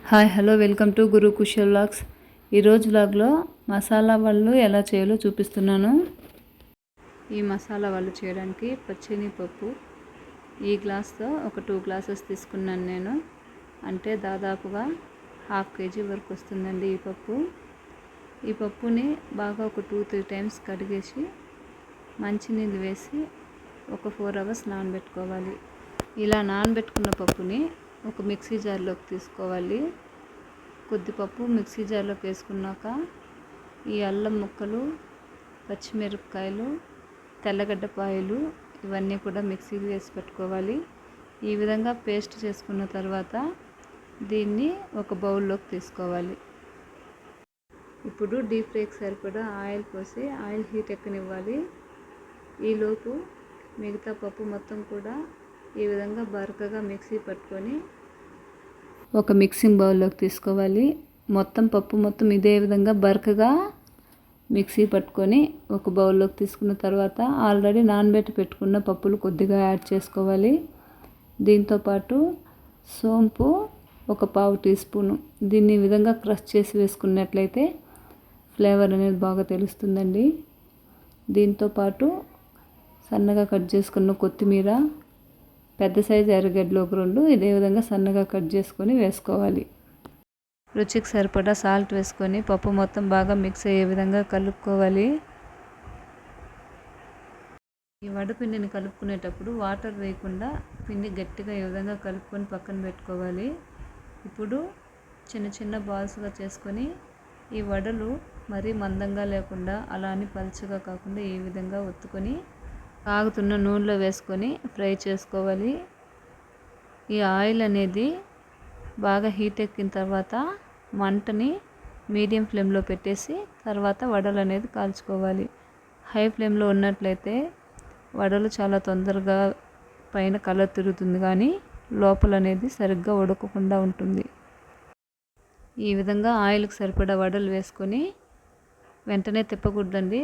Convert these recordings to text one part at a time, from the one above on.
Hi hello welcome to Guru Kushal vlogs. ఈరోజు వ్లాగ్లో మసాలా వడలు ఎలా చేయాలో చూపిస్తున్నాను. ఈ మసాలా వడలు చేయడానికి పచ్చెనిపప్పు ఈ గ్లాస్తో ఒక 2 గ్లాసెస్ తీసుకున్నాను నేను. అంటే దాదాపుగా 1/2 kg వరకు వస్తుందండి ఈ పప్పు. ఈ పప్పుని బాగా ఒక 2-3 టైమ్స్ కడిగేసి మంచినీళ్ళు వేసి ఒక 4 hours నానబెట్టుకోవాలి. ఇలా నానబెట్టుకున్న పప్పుని ఒక మిక్సీ జార్లోకి తీసుకోవాలి. కొద్దిపప్పు మిక్సీ జార్లోకి వేసుకున్నాక ఈ అల్లం ముక్కలు, పచ్చిమిరపకాయలు, తెల్లగడ్డపాయలు ఇవన్నీ కూడా మిక్సీకి వేసి పెట్టుకోవాలి. ఈ విధంగా పేస్ట్ చేసుకున్న తర్వాత దీన్ని ఒక బౌల్లోకి తీసుకోవాలి. ఇప్పుడు డీప్ ఫ్రైకి సరిపడా ఆయిల్ పోసి ఆయిల్ హీట్ ఎక్కనివ్వాలి. ఈలోపు మిగతా పప్పు మొత్తం కూడా ఈ విధంగా బరకగా మిక్సీ పట్టుకొని ఒక మిక్సింగ్ బౌల్లోకి తీసుకోవాలి. పప్పు మొత్తం ఇదే విధంగా బరకగా మిక్సీ పట్టుకొని ఒక బౌల్లోకి తీసుకున్న తర్వాత ఆల్రెడీ నానబెట్టి పెట్టుకున్న పప్పులు కొద్దిగా యాడ్ చేసుకోవాలి. దీంతోపాటు సోంపు ఒక 1/2 టీ స్పూను. దీన్ని ఈ విధంగా క్రష్ చేసి వేసుకున్నట్లయితే ఫ్లేవర్ అనేది బాగా తెలుస్తుందండి. దీంతోపాటు సన్నగా కట్ చేసుకున్న కొత్తిమీర, పెద్ద సైజు ఎర్రగడ్డలు ఒక 2 ఇదే విధంగా సన్నగా కట్ చేసుకొని వేసుకోవాలి. రుచికి సరిపడా సాల్ట్ వేసుకొని పప్పు మొత్తం బాగా మిక్స్ అయ్యే విధంగా కలుపుకోవాలి. ఈ వడపిండిని కలుపుకునేటప్పుడు వాటర్ వేయకుండా పిండి గట్టిగా ఈ విధంగా కలుపుకొని పక్కన పెట్టుకోవాలి. ఇప్పుడు చిన్న చిన్న బాల్స్గా చేసుకొని ఈ వడలు మరీ మందంగా లేకుండా అలా అని పలుచగా కాకుండా ఈ విధంగా ఒత్తుకొని కాగుతున్న నూనెలో వేసుకొని ఫ్రై చేసుకోవాలి. ఈ ఆయిల్ అనేది బాగా హీట్ ఎక్కిన తర్వాత మంటని మీడియం ఫ్లేమ్లో పెట్టేసి తర్వాత వడలు అనేది కాల్చుకోవాలి. హై ఫ్లేమ్లో ఉన్నట్లయితే వడలు చాలా తొందరగా పైన కలర్ తిరుగుతుంది, కానీ లోపల అనేది సరిగ్గా ఉడకకుండా ఉంటుంది. ఈ విధంగా ఆయిల్కి సరిపడా వడలు వేసుకొని వెంటనే తిప్పకూడదండి.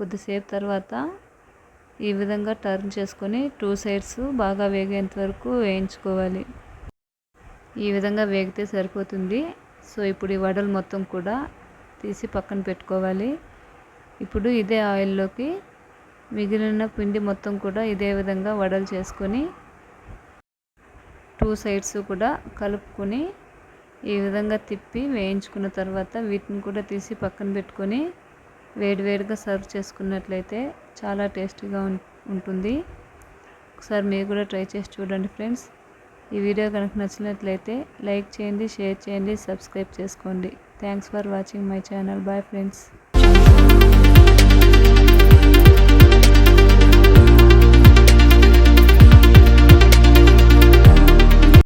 కొద్దిసేపు తర్వాత ఈ విధంగా టర్న్ చేసుకొని 2 సైడ్స్ బాగా వేగేంత వరకు వేయించుకోవాలి. ఈ విధంగా వేగితే సరిపోతుంది. సో ఇప్పుడు ఈ వడలు మొత్తం కూడా తీసి పక్కన పెట్టుకోవాలి. ఇప్పుడు ఇదే ఆయిల్లోకి మిగిలిన పిండి మొత్తం కూడా ఇదే విధంగా వడలు చేసుకొని 2 సైడ్స్ కూడా కలుపుకొని ఈ విధంగా తిప్పి వేయించుకున్న తర్వాత వీటిని కూడా తీసి పక్కన పెట్టుకొని వేడివేడిగా సర్వ్ చేసుకున్నట్లయితే చాలా టేస్టీగా ఉంటుంది. ఒకసారి మీరు కూడా ట్రై చేసి చూడండి ఫ్రెండ్స్. ఈ వీడియో కనుక నచ్చినట్లయితే లైక్ చేయండి, షేర్ చేయండి, సబ్స్క్రైబ్ చేసుకోండి. Thanks for watching my channel. Bye friends.